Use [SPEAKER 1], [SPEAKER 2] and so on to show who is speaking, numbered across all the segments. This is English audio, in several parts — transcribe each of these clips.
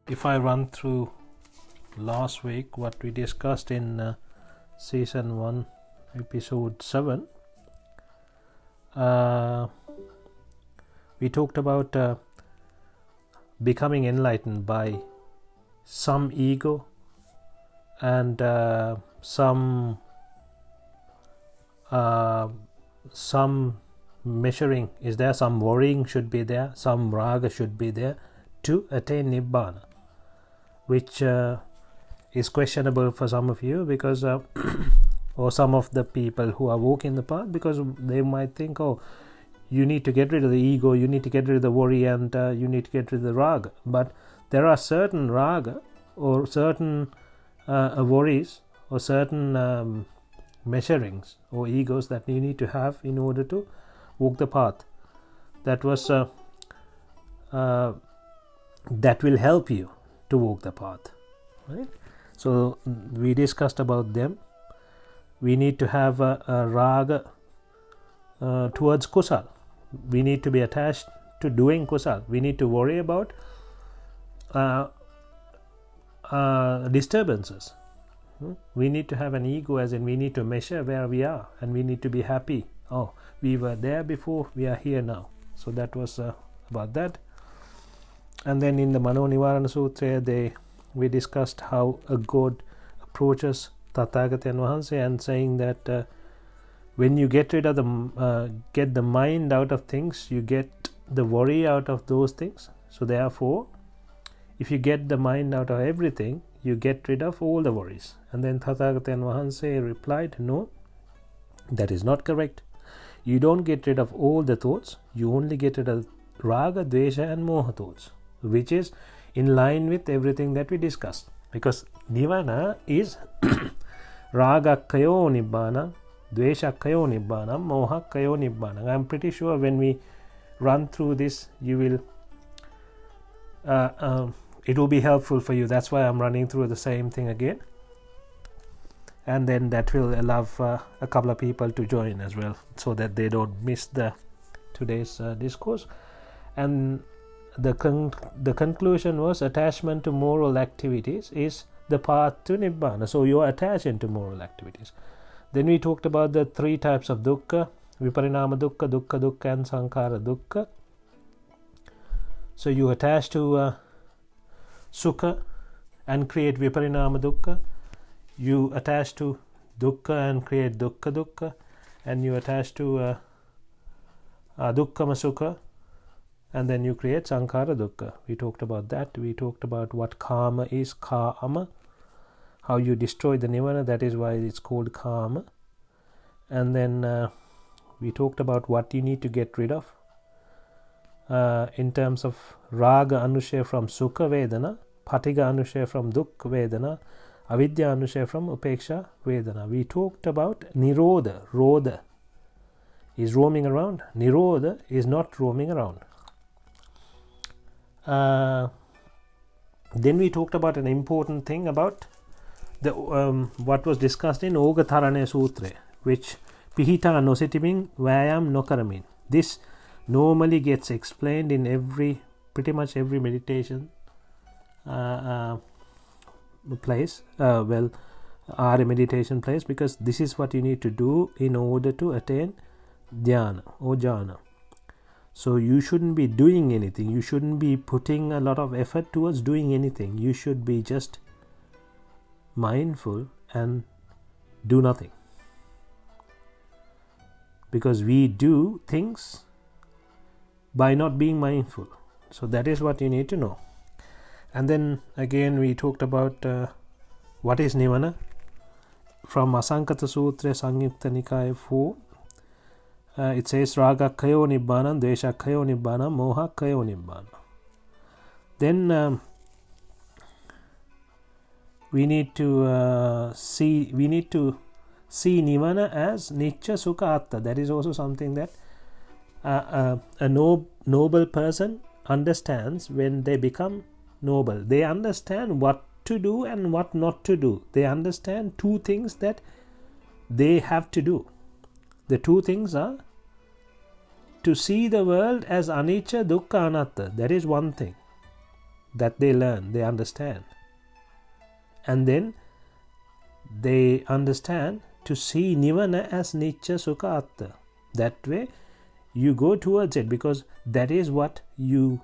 [SPEAKER 1] if I run through last week what we discussed in season 1 episode 7, we talked about becoming enlightened by some ego and some measuring is there, some worrying should be there, some raga should be there to attain Nibbhana, which is questionable for some of you because or some of the people who are walking the path, because they might think, oh, you need to get rid of the ego, you need to get rid of the worry, and you need to get rid of the raga. But there are certain raga or certain worries or certain measurings or egos that you need to have in order to walk the path. That was that will help you to walk the path, right? So we discussed about them. We need to have a raga towards kusal. We need to be attached to doing kusal. We need to worry about disturbances. We need to have an ego, as in we need to measure where we are, and we need to be happy. Oh, we were there before, we are here now. So that was about that. And then in the Mano Nivarana Sutra, we discussed how a god approaches Tathagata Vahanse and saying that when you get rid of get the mind out of things, you get the worry out of those things. So therefore, if you get the mind out of everything, you get rid of all the worries. And then Tathagata Vahanse replied, no, that is not correct. You don't get rid of all the thoughts, you only get rid of raga, dvesha and moha thoughts, which is in line with everything that we discussed. Because Nibbhana is raga kayo Nibbhana, dvesha kayo Nibbhana, moha kayo Nibbhana. I'm pretty sure when we run through this, you will it will be helpful for you. That's why I'm running through the same thing again, and then that will allow a couple of people to join as well, so that they don't miss today's discourse. And the conclusion was attachment to moral activities is the path to Nibbhana. So you are attaching to moral activities. Then we talked about the 3 types of dukkha: viparinama dukkha, dukkha dukkha and sankhara dukkha. So you attach to sukha and create viparinama dukkha, you attach to dukkha and create dukkha dukkha, and you attach to dukkhama sukha and then you create sankhara dukkha. We talked about that. We talked about what karma is, kama, how you destroy the nirvana, that is why it's called karma. And then we talked about what you need to get rid of in terms of raga anushaya from sukha vedana, patiga anushaya from dukkha vedana, avidya anushaya from upeksha vedana. We talked about nirodha. Rodha is roaming around, nirodha is not roaming around. Then we talked about an important thing about the what was discussed in Ogatharane Sutra, which pihita nositimin vayam nokaramin. This normally gets explained in pretty much every meditation place, Arya meditation place, because this is what you need to do in order to attain Dhyana or Jhana. So you shouldn't be doing anything, you shouldn't be putting a lot of effort towards doing anything. You should be just mindful and do nothing, because we do things by not being mindful. So that is what you need to know. And then again we talked about what is Nibbhana from Asankata Sutra, Samyutta Nikaya 4. It says raga kayo Nibbhana, dvesha kayo Nibbhana, moha kayo Nibbhana. Then we need to see Nibbhana as Anichcha Sukha Atta. That is also something that a noble person understands when they become noble. They understand what to do and what not to do. They understand 2 things that they have to do. The 2 things are to see the world as anicca, dukkha, anatta. That is one thing. that they learn, they understand. And then they understand to see Nibbhana as Anichcha, Sukha, Atta. That way you go towards it, because that is what you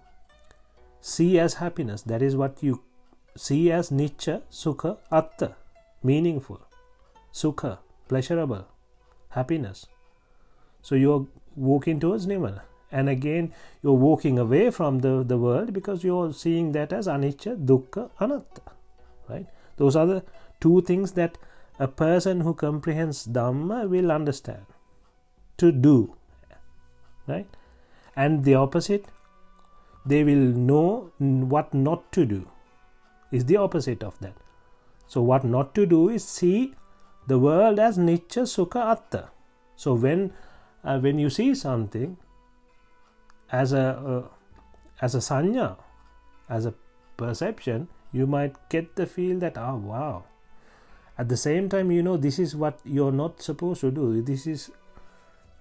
[SPEAKER 1] see as happiness. That is what you see as Anichcha, Sukha, Atta. Meaningful. Sukha, pleasurable. Happiness. So you're walking towards Nibbhana. And again, you're walking away from the world, because you're seeing that as Anicca, Dukkha, Anatta. Right? Those are the two things that a person who comprehends Dhamma will understand. To do. Right? And the opposite, they will know what not to do. Is the opposite of that. So what not to do is see the world as Anichcha, Sukha, Atta. So when you see something as a sanya, as a perception, you might get the feel that, oh wow. At the same time, you know, this is what you're not supposed to do. This is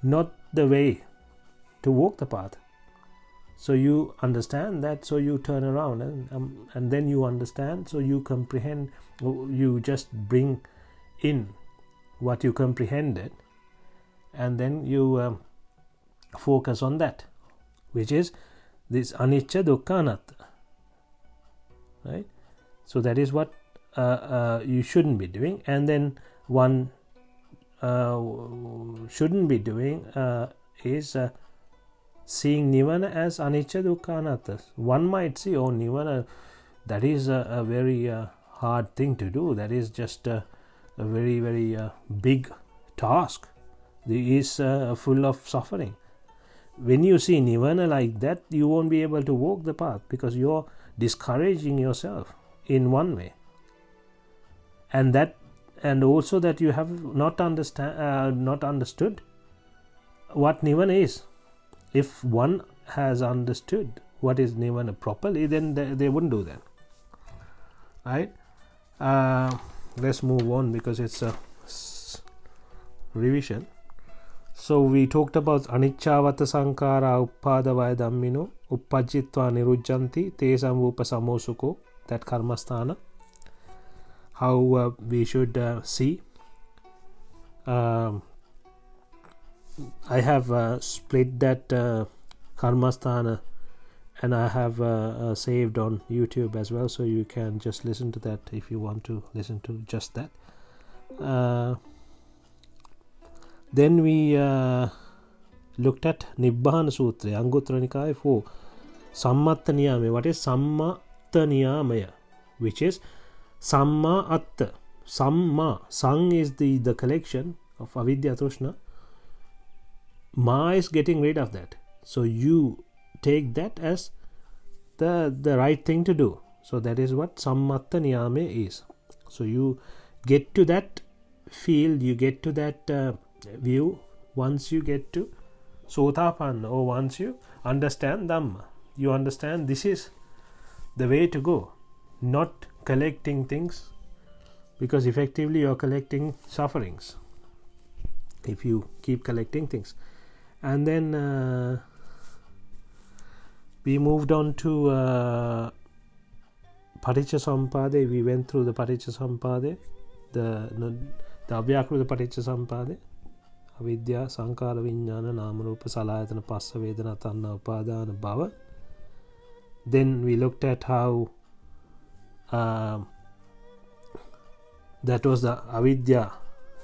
[SPEAKER 1] not the way to walk the path. So you understand that, so you turn around and then you understand, so you comprehend, you just bring in what you comprehended, and then you focus on that, which is this Anicca, Dukkha, Anatta. Right? So that is what you shouldn't be doing. And then one shouldn't be doing is seeing Nibbhana as Anicca, Dukkha, Anatta. One might say, oh, Nibbhana, that is a very hard thing to do. That is just a very, very big task. It is full of suffering. When you see Nibbhana like that, you won't be able to walk the path, because you're discouraging yourself in one way. And also that you have not understood what Nibbhana is. If one has understood what is Nibbhana properly, then they wouldn't do that. Right? Let's move on, because it's a revision. So we talked about Anicchāvata Saṅkārā Uppadavaya Dhammino Uppajjitva Nirujjanti Tesam Rupa Samosukho, that karmasthana. How we should see. I have split that karmasthana, and I have saved on YouTube as well, so you can just listen to that if you want to listen to just that. Then we looked at Nibbhana Sutra, Anguttara Nikaya 4. Sammatta Niyamaya. What is Sammatta Niyamaya? Which is Samma Atta. Samma. Sang is the collection of Avidya Trishna. Ma is getting rid of that. So you take that as the right thing to do. So that is what Sammatta Niyamaya is. So you get to that field, you get to that view once you get to Sotapanna, or once you understand Dhamma. You understand this is the way to go, not collecting things, because effectively you are collecting sufferings if you keep collecting things. And then we moved on to Patichcha Samuppada. We went through the Patichcha Samuppada, the Avyakruta Patichcha Samuppada, Avidya, Saṅkhāra, Viññāna, Nāma, Rūpa, Salāyatana, Passa, Vedana, Tanna, Upadana, Bhava. Then we looked at how that was the Avidya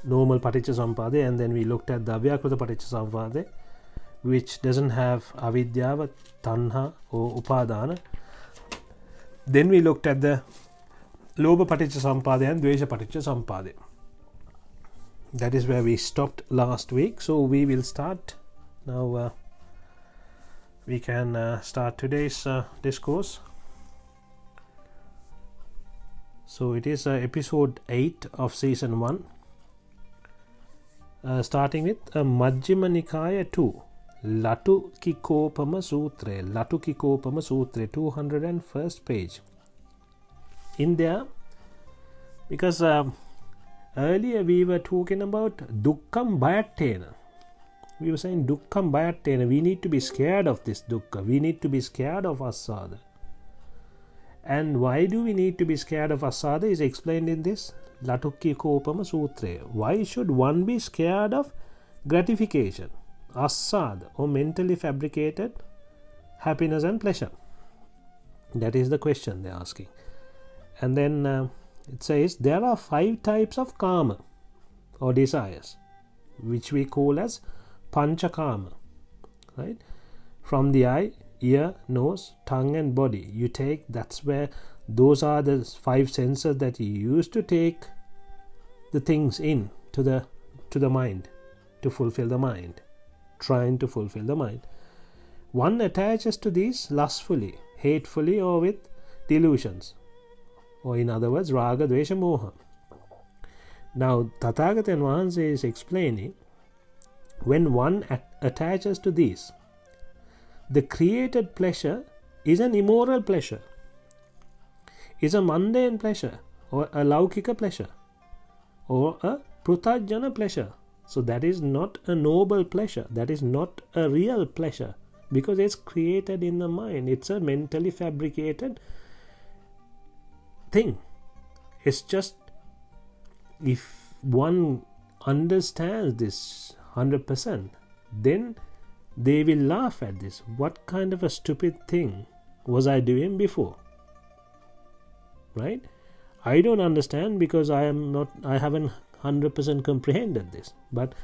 [SPEAKER 1] normal Patichcha Samuppada, and then we looked at the Avyakruta Patichcha Samuppada, which doesn't have Avidya but Tanha or Upadana. Then we looked at the Lobha Patichcha Samuppada and Dvesha Patichcha Samuppada. That is where we stopped last week. So we will start now. We can start today's discourse. So it is episode 8 of season 1, starting with Majjhima Nikaya 2, Latukikopama Sutra, 201st page. In there, because earlier we were talking about Dukkham Bhayattena. We were saying Dukkham Bhayattena. We need to be scared of this Dukkha. We need to be scared of Asada. And why do we need to be scared of asada is explained in this Latukki Kopama Sutra. Why should one be scared of gratification, asada, or mentally fabricated happiness and pleasure? That is the question they are asking. And then it says there are 5 types of karma or desires, which we call as pancha karma, right? From the eye, ear, nose, tongue and body you take, that's where those are the 5 senses that you use to take the things in to the mind, to fulfill the mind, trying to fulfill the mind. One attaches to these lustfully, hatefully, or with delusions, or in other words raga, dvesha, moha. Now Tathagatan Vahanse is explaining, when one attaches to these, the created pleasure is an immoral pleasure, is a mundane pleasure, or a laukika pleasure, or a pruthajjana pleasure. So that is not a noble pleasure, that is not a real pleasure, because it's created in the mind. It's a mentally fabricated thing. It's just, if one understands this 100%, then they will laugh at this. What kind of a stupid thing was I doing before? Right? I don't understand because I haven't 100% comprehended this. But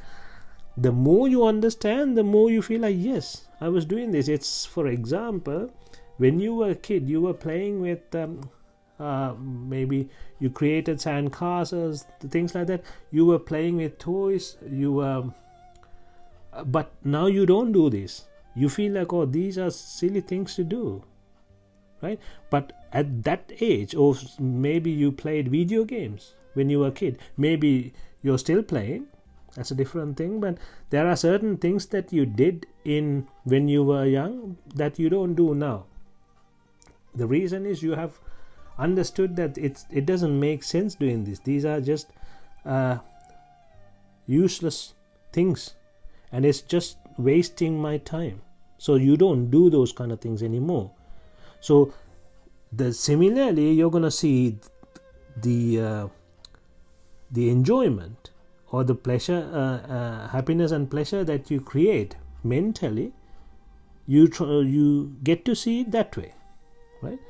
[SPEAKER 1] the more you understand, the more you feel like, yes, I was doing this. It's, for example, when you were a kid, you were playing with maybe you created sand castles, things like that. You were playing with toys. But now you don't do this. You feel like, oh, these are silly things to do, right? But at that age, or maybe you played video games when you were a kid. Maybe you're still playing. That's a different thing. But there are certain things that you did when you were young that you don't do now. The reason is you have understood that it doesn't make sense doing this. These are just useless things, and it's just wasting my time. So you don't do those kind of things anymore. So similarly, you're going to see the enjoyment or the pleasure, happiness and pleasure that you create mentally. You get to see it that way, right?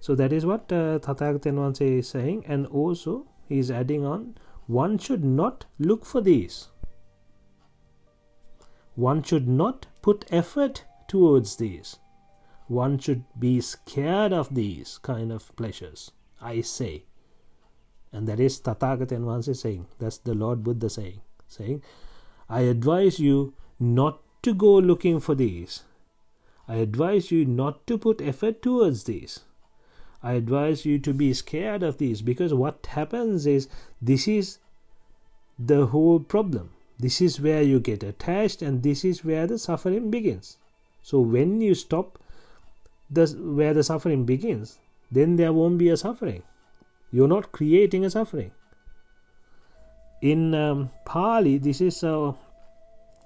[SPEAKER 1] So that is what Tathagata Vahanse is saying. And also he is adding on, one should not look for these. One should not put effort towards these. One should be scared of these kind of pleasures, I say. And that is Tathagata Vahanse saying. That's the Lord Buddha saying, I advise you not to go looking for these. I advise you not to put effort towards these. I advise you to be scared of these, because what happens is, this is the whole problem. This is where you get attached, and this is where the suffering begins. So when you stop where the suffering begins, then there won't be a suffering. You're not creating a suffering. In Pali, this is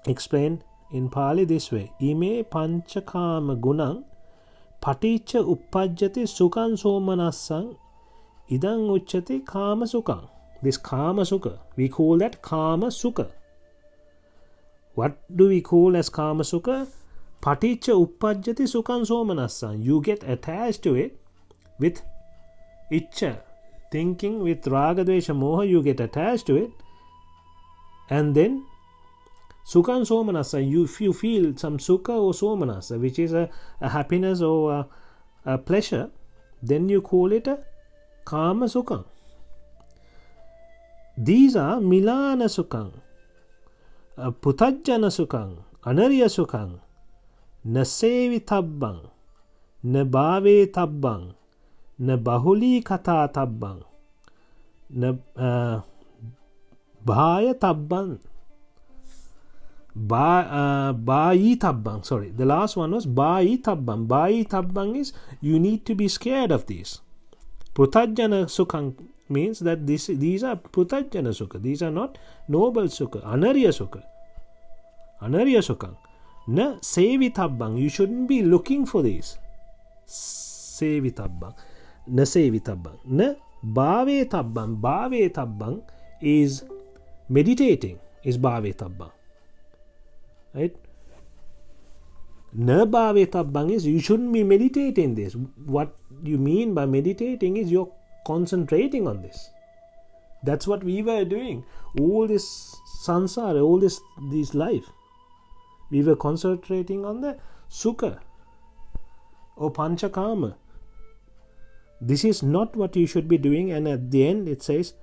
[SPEAKER 1] explained in Pali this way: Ime panchakama gunang Patichcha uppajjati sukhan somanassang idang uchchati kama sukhang. This kama sukha, we call that kama sukha. What do we call as kama sukha? Patichcha uppajjati sukhan somanassang. You get attached to it with iccha, thinking, with raga, dvesha, moha. You get attached to it, and then sukhan somanassa, you feel some sukha or somanassa, which is a happiness or a pleasure, then you call it a kama sukhang. These are milana sukhang, puthajjana sukhang, anarya sukhang, na sevitabbang, na bhave tabbang, na bahuli kata tabbang, na bhaya tabbang. Bayi tabbang. Sorry, the last one was bayi tabbang. Bayi tabbang is, you need to be scared of these. Puthajjana sukhang means that these are puthajjana sukha. These are not noble sukha. Anarya sukha. Anarya sukhang. Na sevitabbang. You shouldn't be looking for these. Sevitabbang. nasevitabban. Na bhavetabban. Bhavetabban is meditating, is bhavetabban. Right? Na bhavetabban is you shouldn't be meditating this. What you mean by meditating is you're concentrating on this. That's what we were doing. All this sansara, all this life, we were concentrating on the sukha or panchakama. This is not what you should be doing, and at the end it says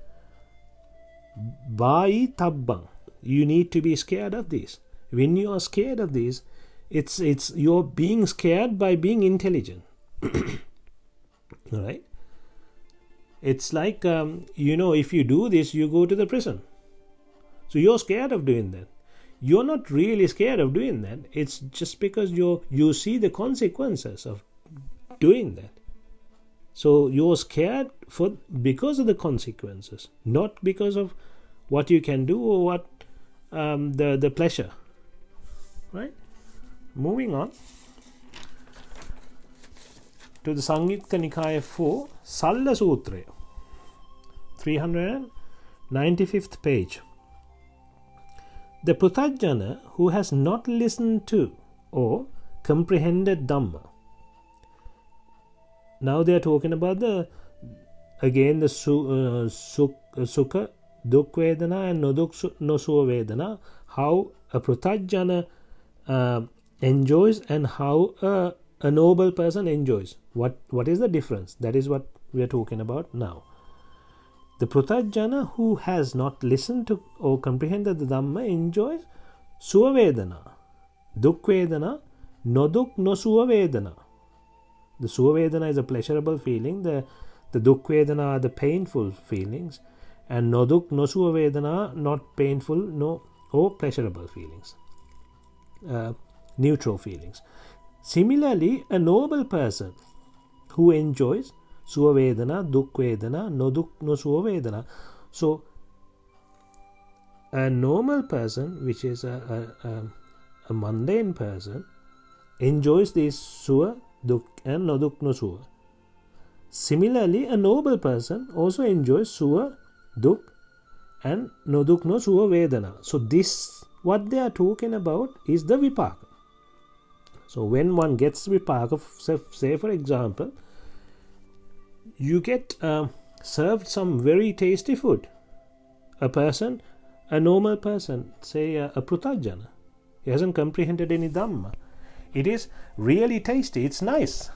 [SPEAKER 1] bhavetabban. You need to be scared of this. When you are scared of this, it's you're being scared by being intelligent. Right? It's like if you do this, you go to the prison. So you're scared of doing that. You're not really scared of doing that. It's just because you see the consequences of doing that. So you're scared because of the consequences, not because of what you can do or what the pleasure. Right? Moving on to the Samyutta Nikaya 4, Salla Sutra, 395th page. The Patichcha who has not listened to or comprehended Dhamma. Now they are talking about the Sukha, Dukha Vedana and Noduk Nosuva Vedana, how a Patichcha enjoys and how a noble person enjoys. What is the difference? That is what we are talking about now. The Patichcha who has not listened to or comprehended the Dhamma enjoys Suva Vedana, Dukha Vedana, Noduk Nosuva Vedana. The Suva Vedana is a pleasurable feeling, the Dukha Vedana are the painful feelings, and Noduk Nosuva Vedana not painful or pleasurable feelings, neutral feelings. Similarly, a noble person who enjoys Suva Vedana, Dukha Vedana, Noduk Nosuva Vedana. So, a normal person, which is a mundane person, enjoys these Suva, Dukha and Noduk Nosuva. Similarly, a noble person also enjoys Suva, Dukha and Noduk Nosuva Vedana. So, this, what they are talking about is the Vipaka. So when one gets Vipaka, say for example, you get served some very tasty food. A normal person, say a Patichcha, he hasn't comprehended any Dhamma. It is really tasty, it's nice.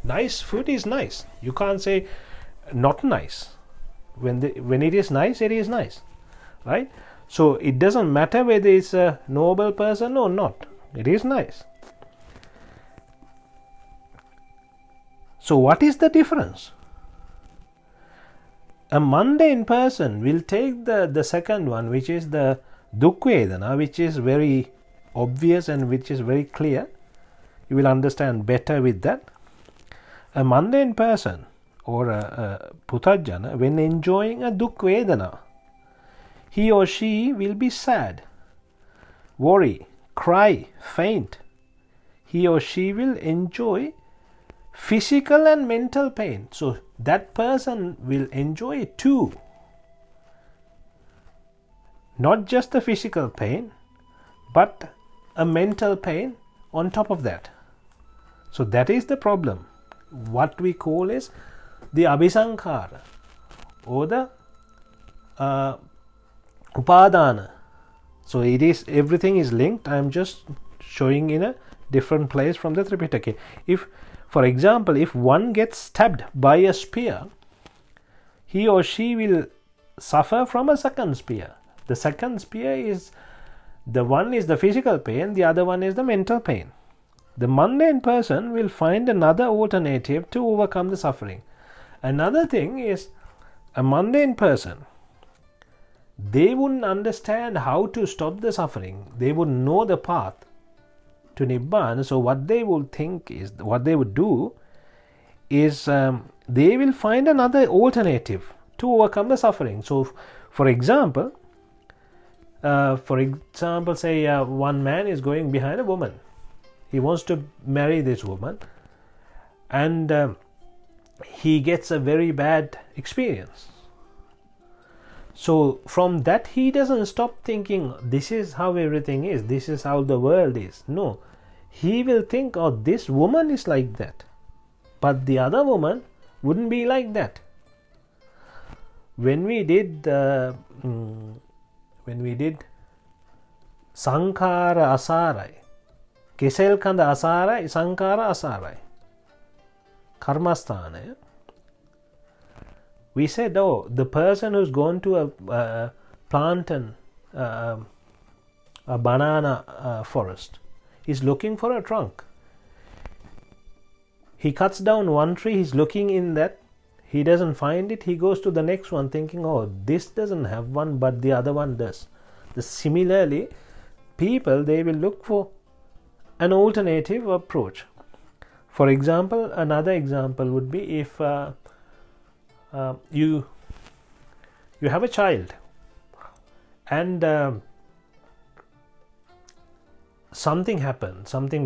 [SPEAKER 1] Nice food is nice. You can't say not nice. When it is nice, it is nice. Right? So it doesn't matter whether it's a noble person or not. It is nice. So what is the difference? A mundane person will take the second one, which is the Dukha Vedana, which is very obvious and which is very clear. You will understand better with that. A mundane person or a Patichcha, when enjoying a Dukha Vedana, he or she will be sad, worry, cry, faint. He or she will enjoy physical and mental pain. So that person will enjoy it too. Not just the physical pain, but a mental pain on top of that. So that is the problem. What we call is the abhisankhara or the upadana. So it is, everything is linked. I am just showing in a different place from the Thripitaka. For example, if one gets stabbed by a spear, he or she will suffer from a second spear. The second spear is, the one is the physical pain, the other one is the mental pain. The mundane person will find another alternative to overcome the suffering. Another thing is, a mundane person, they wouldn't understand how to stop the suffering. They wouldn't know the path to Nibbhana. So what they would think is, what they would do is, they will find another alternative to overcome the suffering. So for example, say one man is going behind a woman. He wants to marry this woman, and he gets a very bad experience. So from that he doesn't stop thinking this is how everything is, this is how the world is. No, he will think, oh, this woman is like that, but the other woman wouldn't be like that. When we did Sankara Asarai, Kesel Kanda Asarai, Sankara Asarai, Karmasthana, we said, oh, the person who's gone to a plantain, a banana forest, is looking for a trunk. He cuts down one tree, he's looking in that, he doesn't find it, he goes to the next one thinking, oh, this doesn't have one, but the other one does. Similarly, people, they will look for an alternative approach. For example, another example would be if you have a child and something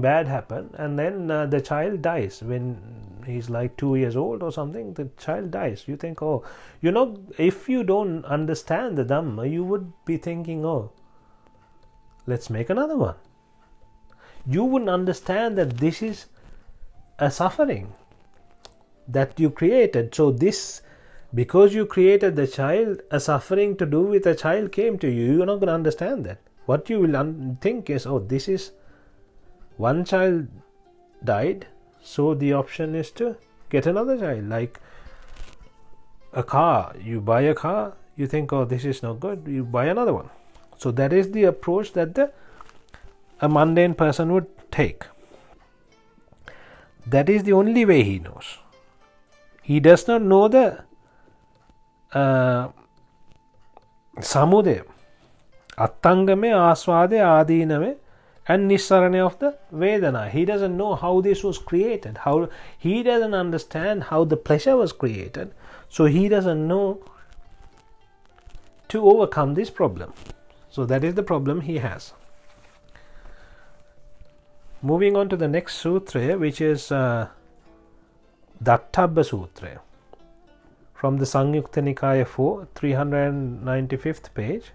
[SPEAKER 1] bad happened, and then the child dies when he's like 2 years old or something. The child dies. You think, oh, if you don't understand the Dhamma, you would be thinking, oh, let's make another one. You wouldn't understand that this is a suffering that you created. So this, because you created the child, a suffering to do with a child came to you. You're not going to understand that. What you will think is, oh, this is one child died, so the option is to get another child. Like a car, you buy a car, you think, oh, this is not good, you buy another one. So that is the approach that a mundane person would take. That is the only way he knows. He does not know the samudaya, attangame, aswade, adiname, and nissarane of the Vedana. He doesn't know how this was created. He doesn't understand how the pleasure was created. So he doesn't know to overcome this problem. So that is the problem he has. Moving on to the next sutra, which is Dattabha Sutra, from the Samyukta Nikaya 4, 395th page.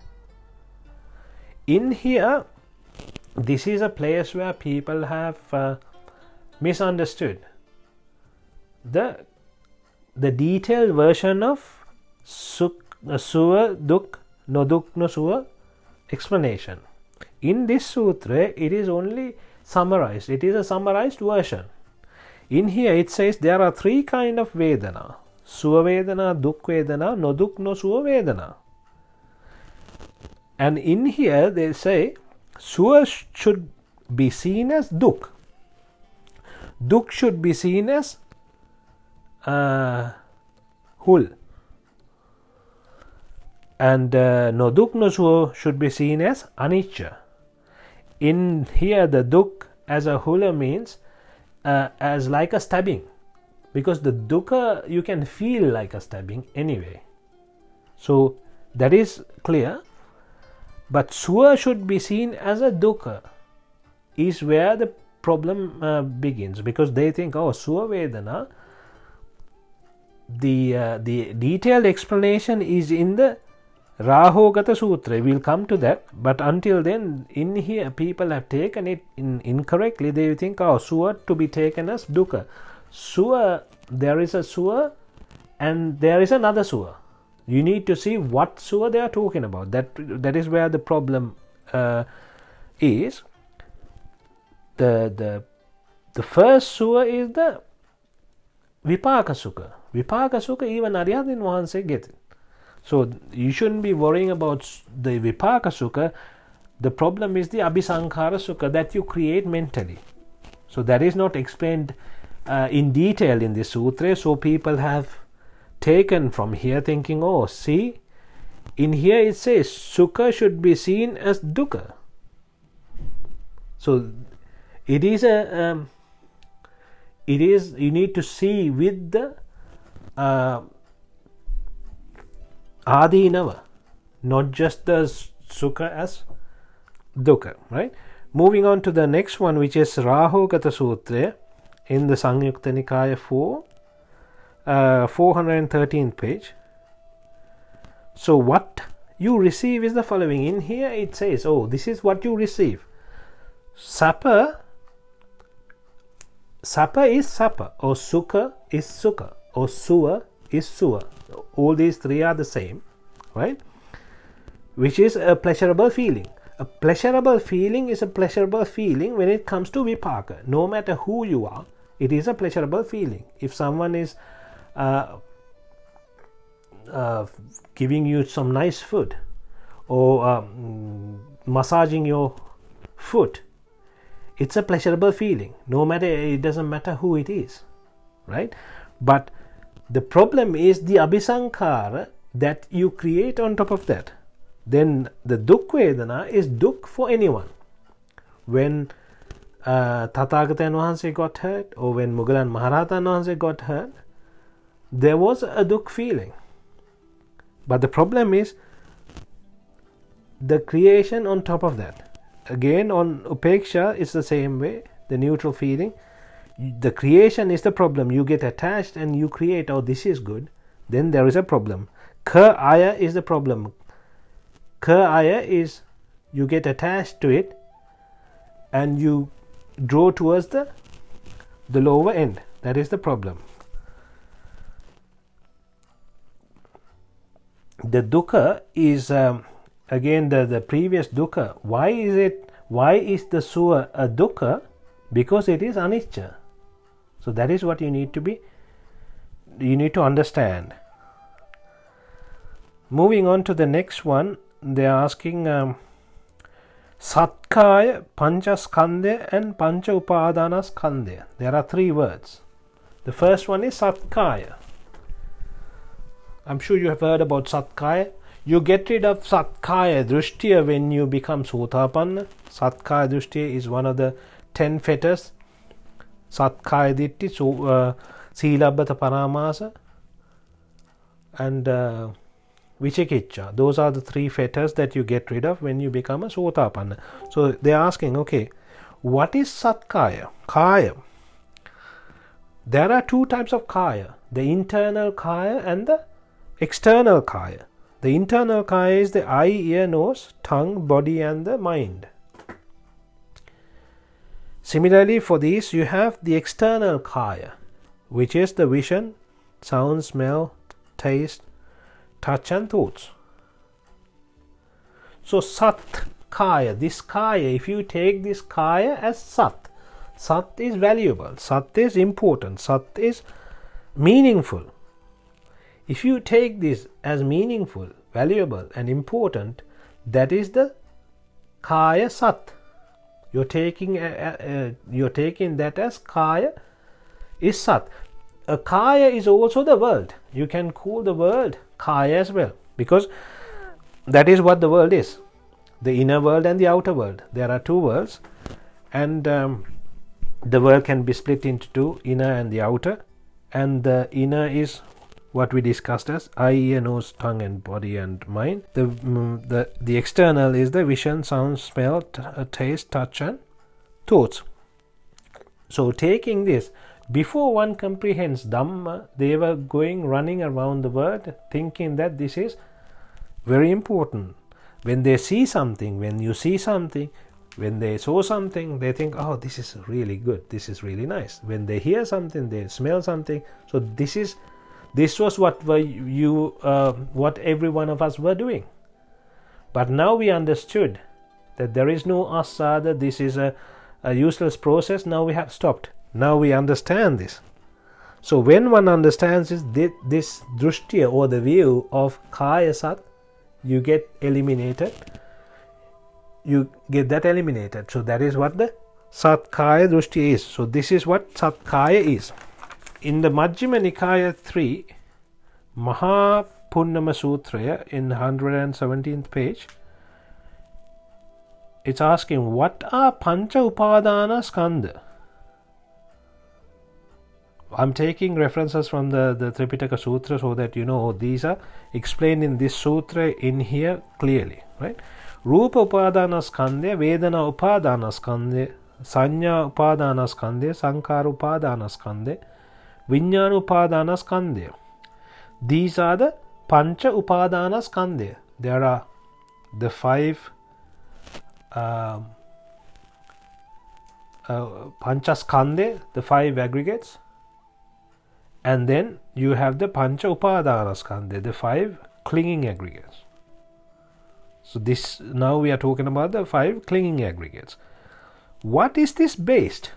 [SPEAKER 1] In here, this is a place where people have misunderstood the detailed version of Suva Duk No Duk No Suva explanation. In this sutra, it is only summarized. It is a summarized version. In here it says there are three kinds of Vedana: Suva Vedana, Duk Vedana, No Duk No Suva Vedana. And in here they say Suva should be seen as Duk. Duk should be seen as Hul. And No Duk No Suva should be seen as Anichcha. In here the Duk as a Hula means as like a stabbing, because the Dukkha you can feel like a stabbing anyway. So that is clear. But Suva should be seen as a Dukkha is where the problem begins, because they think, oh, Suva Vedana, the detailed explanation is in the Rahogata Sutra. We'll come to that, but until then, in here people have taken it incorrectly. They think, oh, Suva to be taken as Dukkha. Suva, there is a Suva and there is another Suva. You need to see what Suva they are talking about. That is where the problem is. The first Suva is the Vipaka Sukha. Vipaka Sukha even Aryatin Vahanse get it. So you shouldn't be worrying about the Vipaka Sukha. The problem is the Abhisankhara Sukha that you create mentally. So that is not explained in detail in this sutra. So people have taken from here thinking, oh, see, in here it says Sukha should be seen as Dukkha. So it is you need to see with the Adinava, not just the Sukha as Dukkha, right? Moving on to the next one, which is Rahogata Sutra in the Samyukta Nikaya 4, 413th page. So what you receive is the following. In here it says, oh, this is what you receive. Supper is supper, or sukha is sukha, or suva is suva. All these three are the same, right? Which is a pleasurable feeling. A pleasurable feeling is a pleasurable feeling when it comes to vipaka. No matter who you are, it is a pleasurable feeling. If someone is giving you some nice food, or massaging your foot, it's a pleasurable feeling. No matter, it doesn't matter who it is, right? But the problem is the abhisankara that you create on top of that. Then the dukh vedana is dukh for anyone. When Tathagata Wahanse got hurt, or when Mughal Maharatan Wahanse got hurt, there was a dukh feeling. But the problem is the creation on top of that. Again, on upeksha it's the same way, the neutral feeling. The creation is the problem. You get attached and you create, oh, this is good. Then there is a problem. Ka aya is the problem. Ka aya is you get attached to it and you draw towards the lower end. That is the problem. The dukkha is again the previous dukkha. Why is the suva a dukkha? Because it is anicca. So that is what you need to understand. Moving on to the next one, they are asking satkaya, panchaskandha and pancha upadanaskandha. There are three words. The first one is satkaya. I'm sure you have heard about satkaya. You get rid of satkaya drushtiya when you become sotapanna. Satkaya drushtiya is one of the 10 fetters. Satkaya ditti, silabbata paramasa, and vichikiccha. Those are the three fetters that you get rid of when you become a sotapanna. So they are asking, okay, what is satkaya? Kaya. There are two types of kaya, the internal kaya and the external kaya. The internal kaya is the eye, ear, nose, tongue, body and the mind. Similarly, for these you have the external kaya, which is the vision, sound, smell, taste, touch and thoughts. So sat kaya, this kaya, if you take this kaya as sat, sat is valuable, sat is important, sat is meaningful. If you take this as meaningful, valuable and important, that is the kaya sat. You're taking that as kaya is sat. A kaya is also the world. You can call the world kaya as well, because that is what the world is. The inner world and the outer world. There are two worlds, and the world can be split into two, inner and the outer. And the inner is what we discussed as eye, ear, nose, tongue and body and mind. The external is the vision, sound, smell, taste, touch and thoughts. So taking this, before one comprehends Dhamma, they were running around the world thinking that this is very important. When they see something, when you see something, when they saw something, they think, oh, this is really good, this is really nice. When they hear something, they smell something. So this was what what every one of us were doing. But now we understood that there is no asada, this is a useless process. Now we have stopped. Now we understand this. So when one understands this drushtiya or the view of kaya sat, you get eliminated. You get that eliminated. So that is what the satkaya drushtiya is. So this is what satkaya is. In the Majjhima Nikaya 3, Mahapunnama Sutraya, in 117th page, it's asking, what are Pancha Upadana Skandha? I'm taking references from the Thripitaka Sutra so that you know these are explained in this sutra in here clearly, right? Rupa Upadana Skandha, Vedana Upadana Skandha, Sanya Upadana Skandha, Sankara Upadana Skandha, Vijnana Upadanaskandhya. These are the Pancha Upadanaskandhya. There are the 5 Panchaskandhya, the 5 aggregates, and then you have the Pancha Upadanaskandhya, the 5 clinging aggregates. So this, now we are talking about the 5 clinging aggregates. What is this based?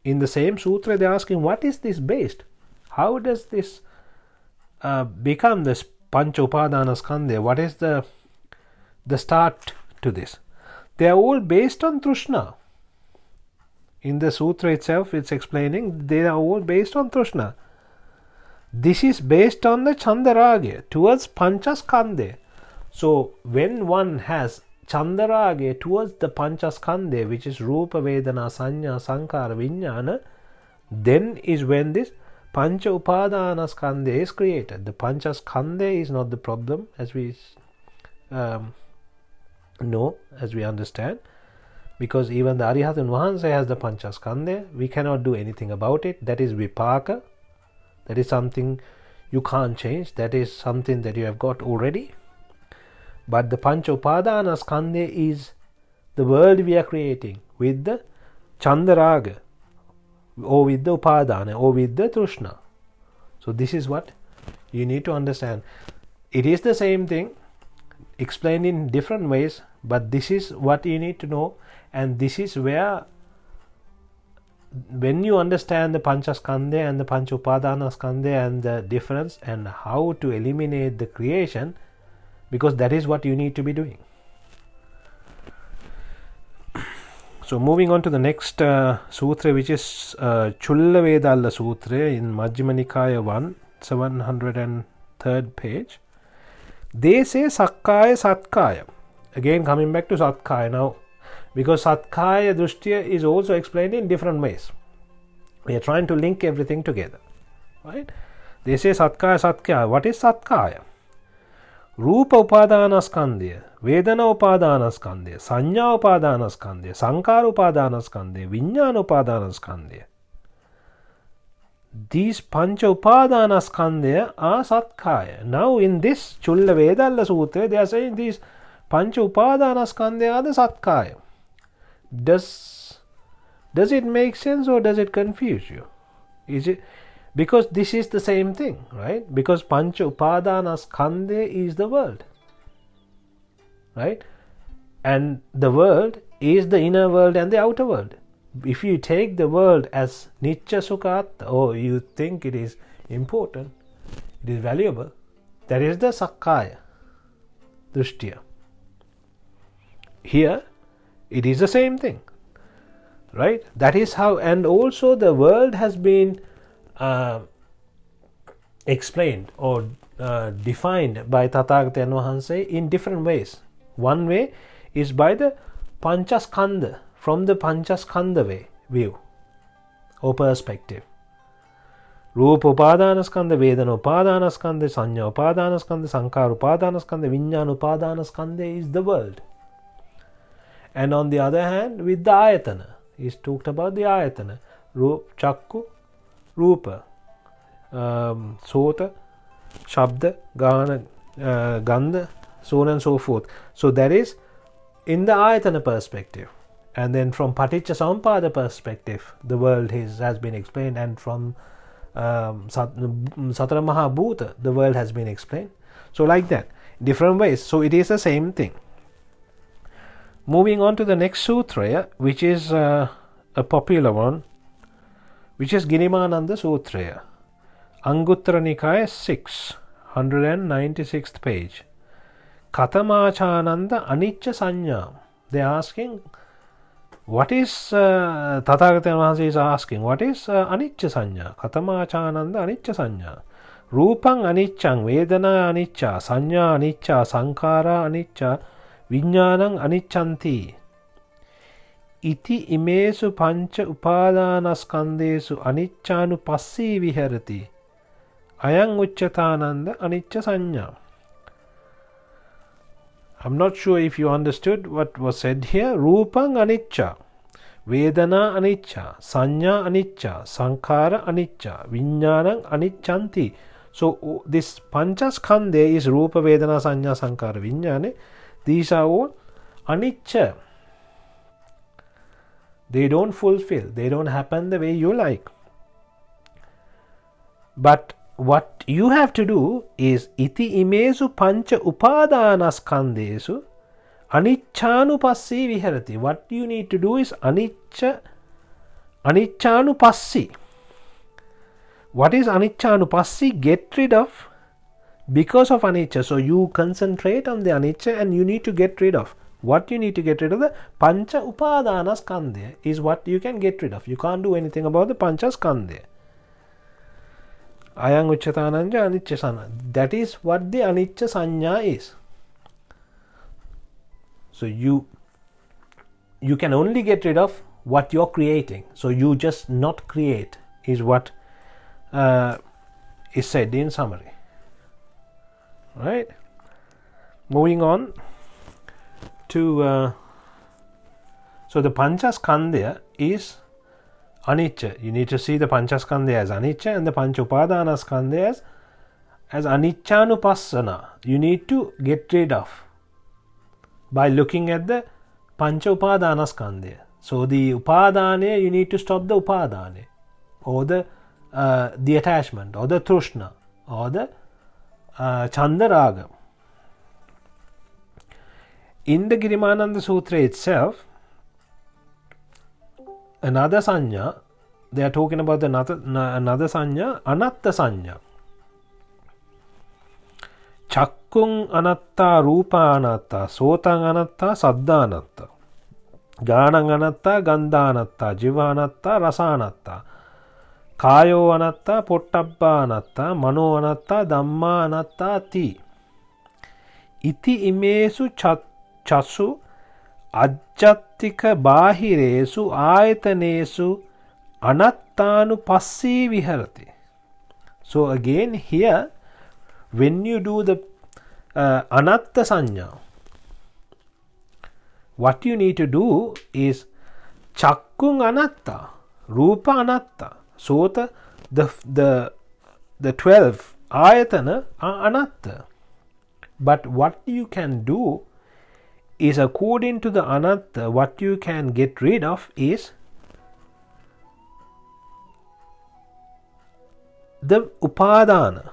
[SPEAKER 1] In the same sutra they are asking, what is this based? How does this become this Pancha Upadanaskandhya? What is the start to this? They are all based on Trishna. In the sutra itself it's explaining they are all based on Trishna. This is based on the Chandaragya towards Panchaskandhya. So when one has Chandaragya towards the Panchaskandhya, which is Rupa, Vedana, Sanya, Sankara, Vijnana, then is when this Pancha Upadanaskandhya is created. The Panchaskandhya is not the problem, as we know, as we understand, because even the Arihatan Vahansa has the Panchaskandhya. We cannot do anything about it. That is Vipaka. That is something you can't change. That is something that you have got already. But the Pancha Upadanaskandhya is the world we are creating with the Chandaraga, or with the Upadana, or with the Trishna. So this is what you need to understand. It is the same thing, explained in different ways, but this is what you need to know, and this is where, when you understand the Panchaskandhya and the Pancha Upadanaskandhya and the difference and how to eliminate the creation, because that is what you need to be doing. So moving on to the next sutra, which is Chulla Vedalla Sutra in Majjhima Nikaya 1, 703rd page. They say Sakkaya Satkaya. Again coming back to Satkaya now, because Satkaya Drishtya is also explained in different ways. We are trying to link everything together, right? They say Satkaya Satkaya. What is Satkaya? Rupa Upadanaskandhya, Vedana Upadanaskandhya, Sanya Upadanaskandhya, Sankara Upadanaskandhya, Vijnana Upadanaskandhya. These Pancha Upadanaskandhya are Satkaya. Now in this Chulla Vedalla Sutra they are saying these Pancha Upadanaskandhya are the Satkaya. Does it make sense or does it confuse you? Is it because this is the same thing, right? Because Pancha Upadanaskandhya is the world, right? And the world is the inner world and the outer world. If you take the world as Nichcha Sukha, or you think it is important, it is valuable, that is the Sakkaya Drishtya. Here it is the same thing, right? That is how, and also the world has been explained or defined by Tathagata Vahansa in different ways. One way is by the Panchaskandha, from the Panchaskandha view or perspective. Rupa Upadanaskandha, Vedana Upadanaskandha, Sanya Upadanaskandha, Sankara Upadanaskandha, Vijnana Upadanaskandha is the world. And on the other hand, with the Ayatana, he's talked about the Ayatana, Chakku, Rupa, Sota, Shabda, Gana, Gandha, so on and so forth. So that is in the Ayatana perspective. And then from Patichcha Sampada perspective, the world has been explained, and from Satara Mahabhuta, the world has been explained. So like that, different ways. So it is the same thing. Moving on to the next sutra, which is a popular one, which is Girimananda Sutra, Anguttara Nikaya 6, 196th page. Katamachananda Anichcha Sanya. They are asking, what is Tathagata Vahansa is asking, what is Anichcha Sanya? Katamachananda Anichcha Sanya. Rupang Anichchang, Vedana Anichcha, Sanya Anichcha, Sankara Anichcha, Vijnanang Anicchanti. Iti imesu pancha upadanaskandhesu aniccanu passi viharati. Ayang ucchatananda aniccha sanya. I'm not sure if you understood what was said here. Rupang aniccha. Vedana anicca, sanya anicca, sankhara anicca, viññānaṁ aniccanti. So this panchaskandha is rupa, vedana, sanya, sankhara, viññāna. These are all anicca. They don't fulfill, they don't happen the way you like. But what you have to do is iti imesu pancha upadanaskandhesu anicchanupassī viharati. What you need to do is anicchanupassī. What is anicchanupassī? Get rid of because of anicca. So you concentrate on the anicca and you need to get rid of. What you need to get rid of, the pancha upadanaskandha is what you can get rid of. You can't do anything about the panchaskandha. Ayang ucchatananja anicca sana. That is what the anicca sanya is. So you can only get rid of what you're creating. So you just not create is what is said in summary. Right? Moving on to so the panchaskandha is anicca. You need to see the panchaskandha as anicca and the pancha upadanaskandha as aniccanupassana. You need to get rid of by looking at the pancha upadanaskandha. So the upadane, you need to stop the upadane, or the attachment, or the trishna, or the chandaraga. In the Girimananda Sutra itself, another sanya, they are talking about another sanya, anatta sanya. Chakkung anatta, rupa anatta, sotang anatta, saddha anatta, jhanang anatta, gandha anatta, jiva anatta, rasa anatta, kayo anatta, pottabba anatta, mano anatta, dhamma anatta ti. Iti imesu chasu ajjattika bahiresu ayatanesu anattanupassī viharati. So again here, when you do the anatta sanya, what you need to do is chakkung anatta, rupa anatta, sota, the 12 ayatana are anatta. But what you can do is, according to the anatta, what you can get rid of is the upadana.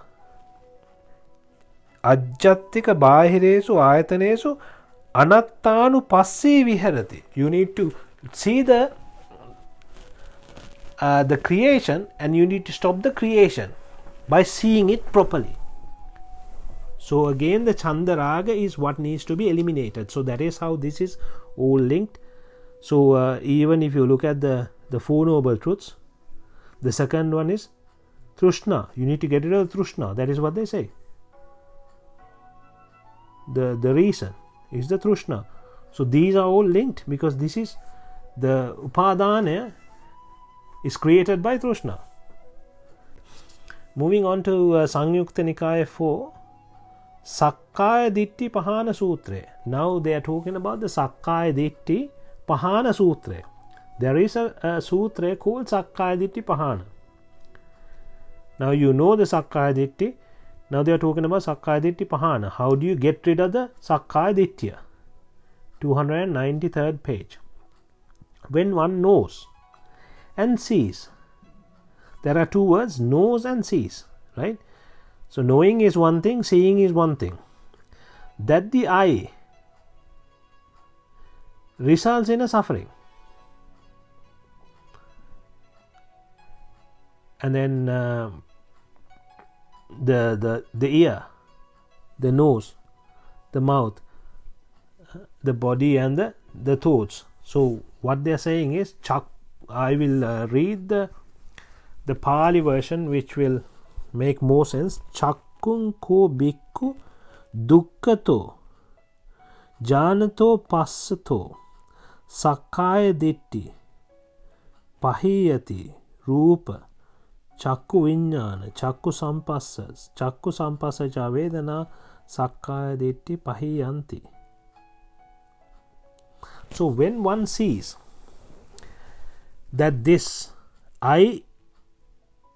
[SPEAKER 1] Ajjattika bahiresu ayatanesu anattanupassī viharati. You need to see the creation, and you need to stop the creation by seeing it properly. So again, the chandaraga is what needs to be eliminated. So that is how this is all linked. So even if you look at the Four Noble Truths, the second one is trishna. You need to get rid of trishna. That is what they say. The reason is the trishna. So these are all linked, because this is the upadana is created by trishna. Moving on to Samyukta Nikaya 4, Sakkaya Ditti Pahana Sutra. Now they are talking about the Sakkaya Ditti Pahana Sutra. There is a sutra called Sakkaya Ditti Pahana. Now you know the Sakkaya Ditti. Now they are talking about Sakkaya Ditti Pahana. How do you get rid of the Sakkaya Dittya? 293rd page. When one knows and sees. There are two words, knows and sees, right? So knowing is one thing, seeing is one thing. That the I results in a suffering. And then the ear, the nose, the mouth, the body, and the thoughts. So what they are saying is, I will read the Pali version, which will make more sense. Chakkun ko bhikkhu dukkhato jhanato passato sakkaya ditti pahiyati rupa chakku viññāna chakku sampassa ca vedana sakkaya ditti pahiyanti. So when one sees, that this I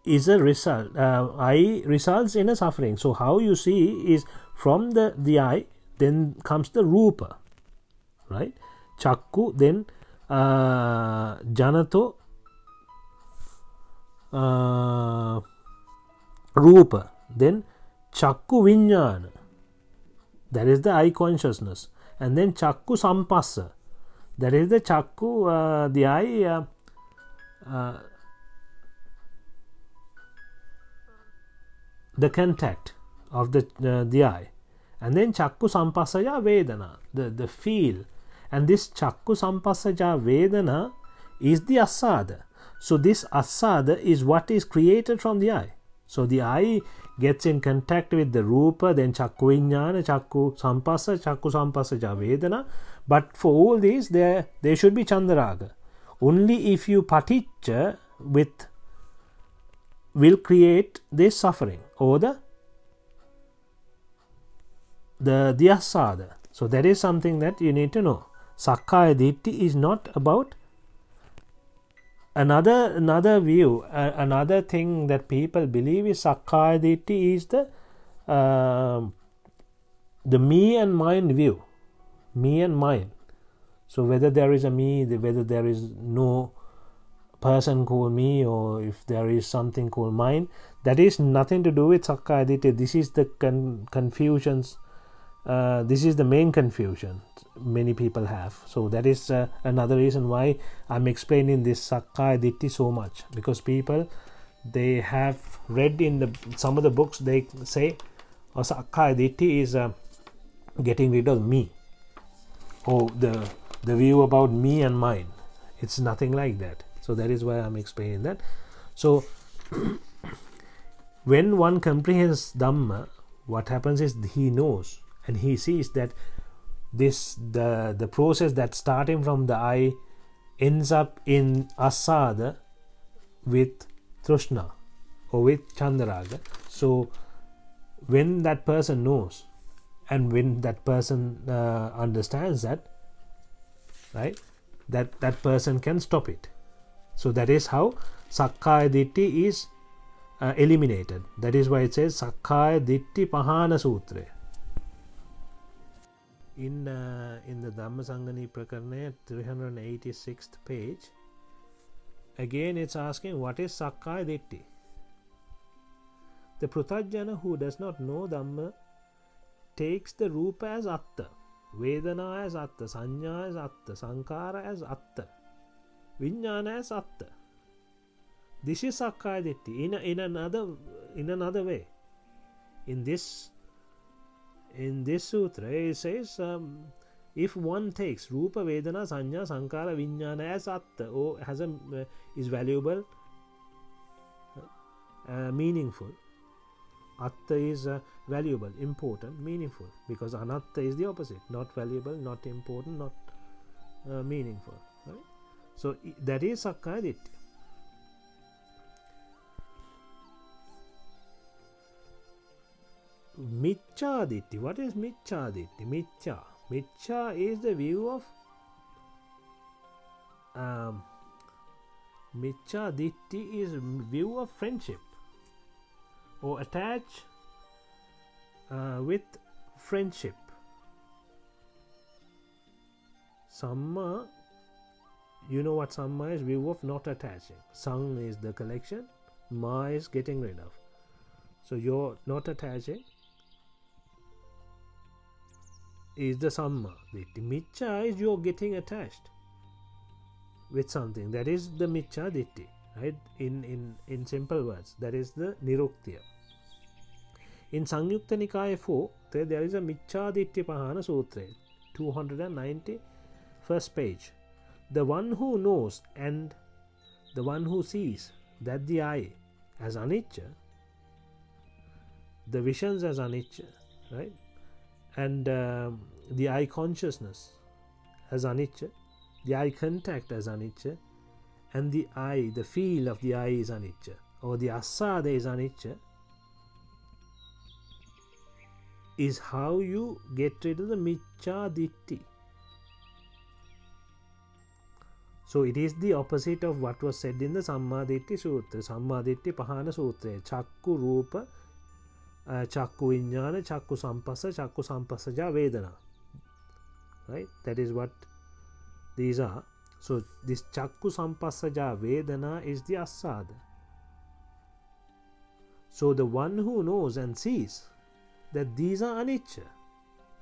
[SPEAKER 1] is a result. I results in a suffering. So how you see is from the I, then comes the rupa, right? Chakku, then janato rupa, then chakku viññāna, that is the I consciousness, and then chakku sampassa, that is the chakku, the I the contact of the eye, and then chakku sampassaja vedana, the feel, and this chakku sampassaja vedana is the asada. So this asada is what is created from the eye. So the eye gets in contact with the rupa, then chakku viññāna, chakku sampassaja vedana. But for all these, there should be chandaraga. Only if you patichcha with will create this suffering, or the asada. So that is something that you need to know. Sakkaya Ditthi is not about another view. Another thing that people believe is Sakkaya Ditthi is the me and mind view. Me and mind. So whether there is a me, whether there is no person called me, or if there is something called mind, that is nothing to do with Sakkaya Ditthi. This is the confusions. This is the main confusion many people have. So that is another reason why I'm explaining this Sakkaya Ditthi so much, because people, they have read in some of the books, they say Sakkaya Ditthi is getting rid of me, or the view about me and mine. It's nothing like that. So that is why I'm explaining that. So when one comprehends Dhamma, what happens is he knows and he sees that the process that starting from the I ends up in asada with trishna or with chandaraga. So when that person knows, and when that person understands that, right, that person can stop it. So that is how Sakkaya Ditthi is eliminated. That is why it says Sakkaya Ditthi Pahana Sutra. In the Dhammasangani Prakarana, 386th page, again it's asking, what is Sakkaya Ditthi? The Pruthajjana who does not know Dhamma takes the Rupa as Atta, Vedana as Atta, Sanya as Atta, Sankara as Atta, Viññāna as Atta. This is Sakkaya Ditthi in another way. In this sutra it says, if one takes Rupa, Vedana, Sanya, Sankara, Viññāna as Atta, or is valuable, meaningful. Atta is valuable, important, meaningful, because Anatta is the opposite, not valuable, not important, not meaningful, right? So that is Sakkaya Ditthi. Miccha Ditthi. What is Miccha Ditthi? Miccha is the view of Miccha Ditthi is view of friendship, or attach with friendship. Samma, you know what Samma is? View of not attaching. Sang is the collection, Ma is getting rid of. So you're not attaching is the Samma Ditthi. Miccha is you're getting attached with something. That is the Miccha Ditthi, right? In simple words, that is the Niruktya. In Samyukta Nikaya 4, there is a Miccha Ditthi Pahana Sutra, 291st page. The one who knows and the one who sees that the I as Anichcha, the visions as Anichcha, right? And the I consciousness as Anichcha, the eye contact as Anichcha, and the eye, the feel of the eye is Anichcha, or the asada is Anichcha, is how you get rid of the Miccha Ditthi. So it is the opposite of what was said in the Sammaditthi Sutra, Sammaditthi Pahana Sutra. Chakku Rupa, Chakku Vijnana, Chakku Sampassaja Vedana. Right? That is what these are. So this Chakku Sampassaja Vedana is the Asada. So the one who knows and sees that these are Anichcha,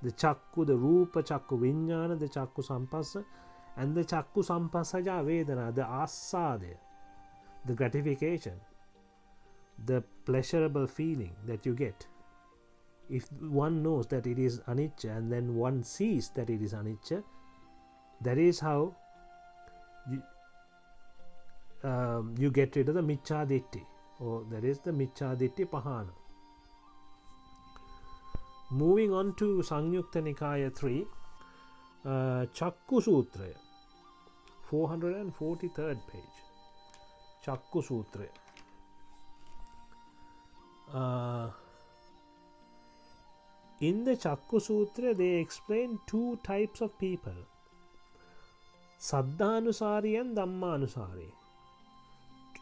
[SPEAKER 1] the Chakku, the Rupa, Chakku Vijnana, the Chakku Sampassa, and the Chakku Sampassaja Vedana, the Asada, the gratification, the pleasurable feeling that you get. If one knows that it is Anichcha and then one sees that it is Anichcha, that is how you get rid of the Micchaditti, or that is the Micchaditti Pahana. Moving on to Samyukta Nikaya 3, Chakku Sutra, 443rd page. Chakku Sutra. In the Chakku Sutra, they explain two types of people, Saddhanusari and Dhammanusari.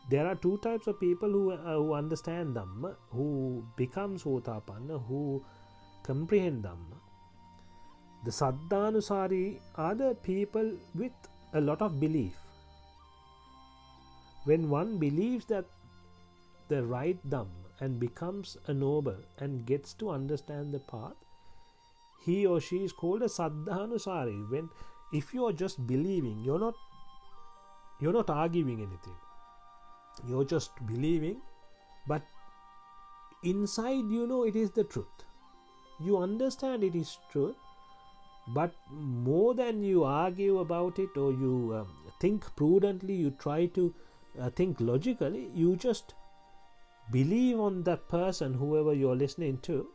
[SPEAKER 1] There are two types of people who understand Dhamma, who become Sotapanna, who comprehend Dhamma. The Saddhanusari are the people with a lot of belief. When one believes that the right Dhamma and becomes a noble and gets to understand the path, he or she is called a Saddhanusari. If you are just believing, you're not arguing anything. You're just believing, but inside you know it is the truth. You understand it is truth, but more than you argue about it or you think prudently, you try to think logically, you just believe on that person, whoever you're listening to,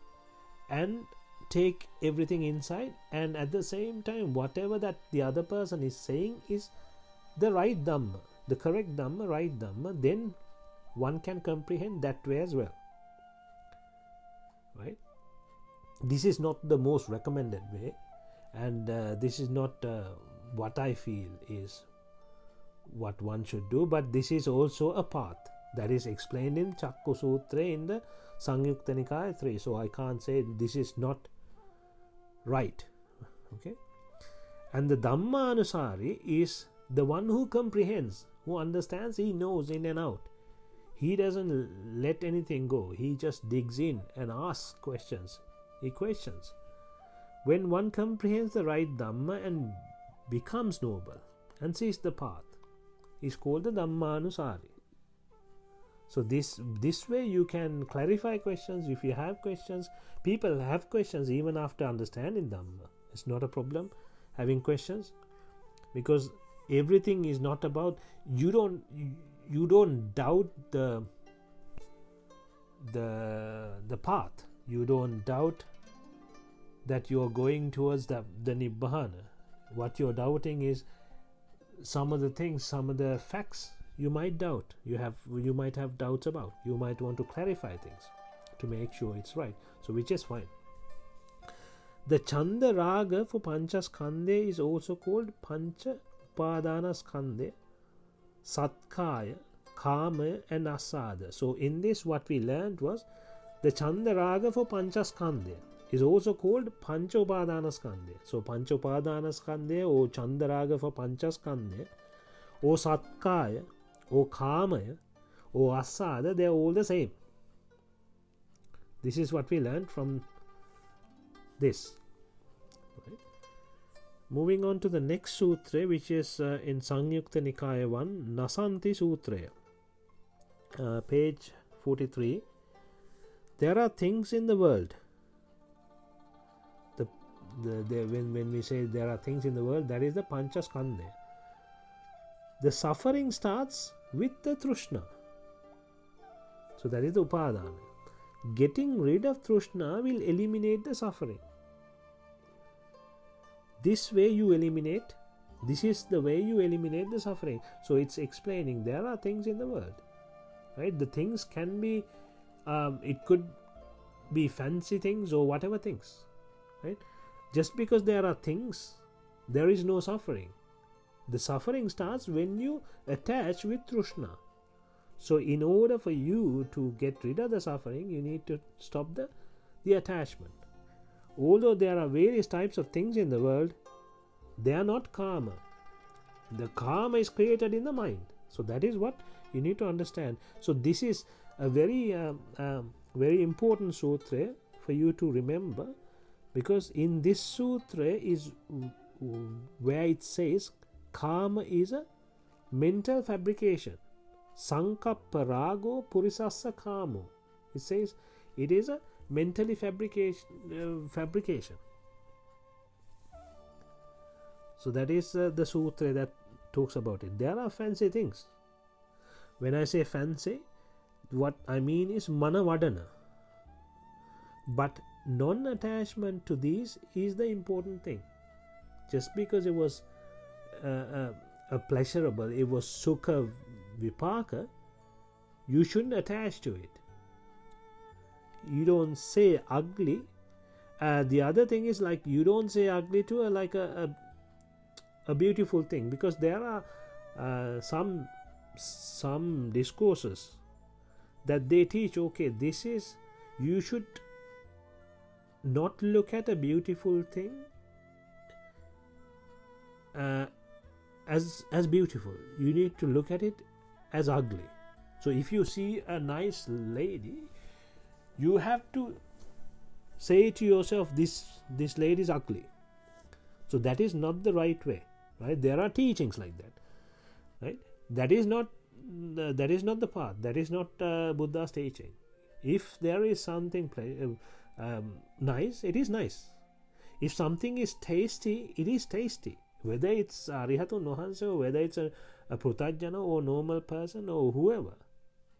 [SPEAKER 1] and take everything inside, and at the same time whatever that the other person is saying is the right Dhamma, the correct Dhamma, right Dhamma, then one can comprehend that way as well. Right? This is not the most recommended way, and this is not what I feel is what one should do, but this is also a path that is explained in Chakku Sutra in the Samyukta Nikaya 3. So I can't say this is not right. Okay? And the Dhammanusari is the one who comprehends, who understands, he knows in and out. He doesn't let anything go. He just digs in and asks questions. He questions. When one comprehends the right Dhamma and becomes noble and sees the path, is called the Dhammanusari. So this way you can clarify questions. If you have questions, people have questions even after understanding Dhamma. It's not a problem having questions, because everything is not about you don't doubt the path. You don't doubt that you're going towards the Nibbhana. What you're doubting is some of the things, some of the facts you might doubt. You might have doubts about. You might want to clarify things to make sure it's right. So which is fine. The Chanda Raga for Panchaskandhe is also called Pancha Upadanaskandhe, Satkaya, Kama and Asada. So in this what we learned was the Chanda Raga for Panchaskandhe is also called Pancha Upadanaskandhe. So Pancha Upadanaskandhe or Chanda Raga for Panchaskandhe or Satkaya or Kama or Asada, they are all the same. This is what we learned from this. Right. Moving on to the next sutra, which is in Samyukta Nikaya 1, Nasanti Sutra, page 43. There are things in the world. When we say there are things in the world, that is the Panchaskandhe. The suffering starts with the Trishna. So that is the Upadana. Getting rid of Trishna will eliminate the suffering. This way you eliminate, this is the way you eliminate the suffering. So it's explaining there are things in the world. Right? The things can be, it could be fancy things or whatever things. Right? Just because there are things, there is no suffering. The suffering starts when you attach with Trishna. So in order for you to get rid of the suffering, you need to stop the attachment. Although there are various types of things in the world, they are not karma. The karma is created in the mind. So that is what you need to understand. So this is a very important sutra for you to remember, because in this sutra is where it says karma is a mental fabrication. Sankappa rago purisassa kamo. It says it is a mentally fabrication. So that is the sutra that talks about it. There are fancy things. When I say fancy, what I mean is manavadana. But non-attachment to these is the important thing. Just because it was a pleasurable, it was sukha vipaka, you shouldn't attach to it. You don't say ugly. The other thing is, like, you don't say ugly to a beautiful thing, because there are some discourses that they teach, okay, this is, you should not look at a beautiful thing as beautiful. You need to look at it as ugly. So if you see a nice lady, you have to say to yourself, this lady is ugly. So that is not the right way, right? There are teachings like that, right? That is not the path. That is not Buddha's teaching. If there is something nice, it is nice. If something is tasty, it is tasty. Whether it's Arihatun Wahanse, or whether it's a Prutajjana or normal person or whoever,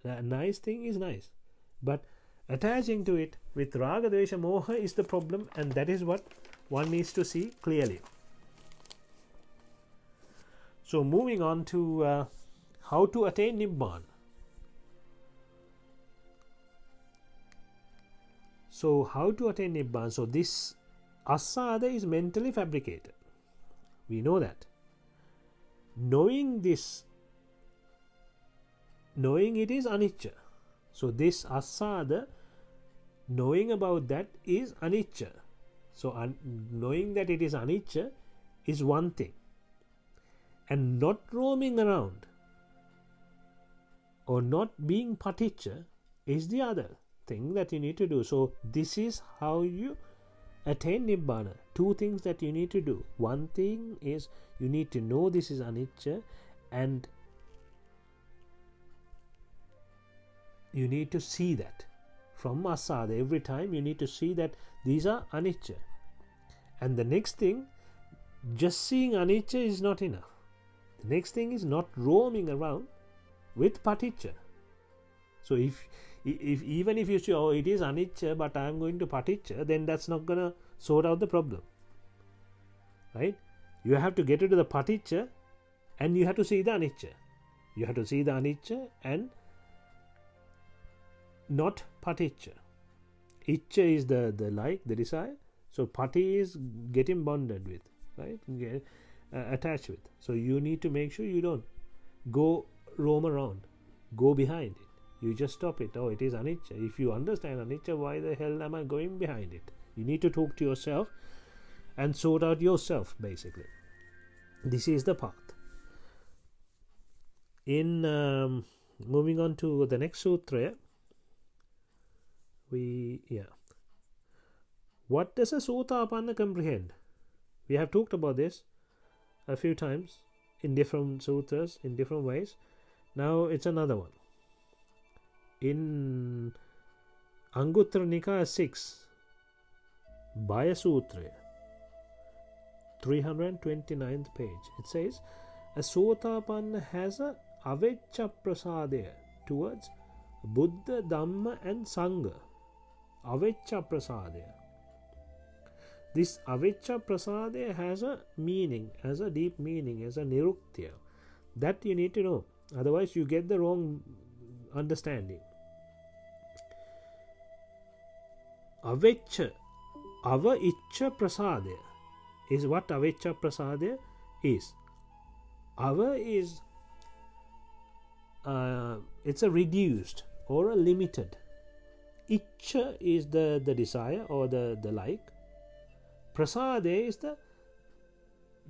[SPEAKER 1] a nice thing is nice. But attaching to it with Raga, Dvesha, Moha is the problem, and that is what one needs to see clearly. So moving on to how to attain Nibbhana. So how to attain Nibbhana? So this asada is mentally fabricated. We know that. Knowing this, knowing it is Anichcha. So this asada, knowing about that is Anichcha. So knowing that it is Anichcha is one thing. And not roaming around or not being Patichcha is the other thing that you need to do. So this is how you attain Nibbhana. Two things that you need to do. One thing is you need to know this is Anichcha, and you need to see that from asada. Every time you need to see that these are Anichcha. And the next thing, just seeing Anichcha is not enough. The next thing is not roaming around with Patichcha. So if even if you say, oh, it is Anichcha, but I am going to Patichcha, then that's not going to sort out the problem, right? You have to get into the Patichcha, and you have to see the Anichcha. You have to see the Anichcha and not Patichcha. Ichcha is the like, the desire. So Pati is getting bonded with, right? Attached with. So you need to make sure you don't go roam around, go behind it. You just stop it. Oh, it is Anichcha. If you understand Anichcha, why the hell am I going behind it? You need to talk to yourself and sort out yourself, basically. This is the path. In moving on to the next sutra, what does a Sotapanna comprehend? We have talked about this a few times in different sutras, in different ways. Now it's another one. In Anguttara Nikaya 6, Bhaya Sutra, 329th page, it says, a Sotapanna has a aveccha prasadaya towards Buddha, Dhamma and Sangha. Aveccha prasadaya. This aveccha prasadaya has a meaning, has a deep meaning, has a niruktya. That you need to know. Otherwise you get the wrong understanding. Aveccha, ava iccha prasadaya is what aveccha prasadaya is. Our is it's a reduced or a limited. Iccha is the desire or the like. Prasade is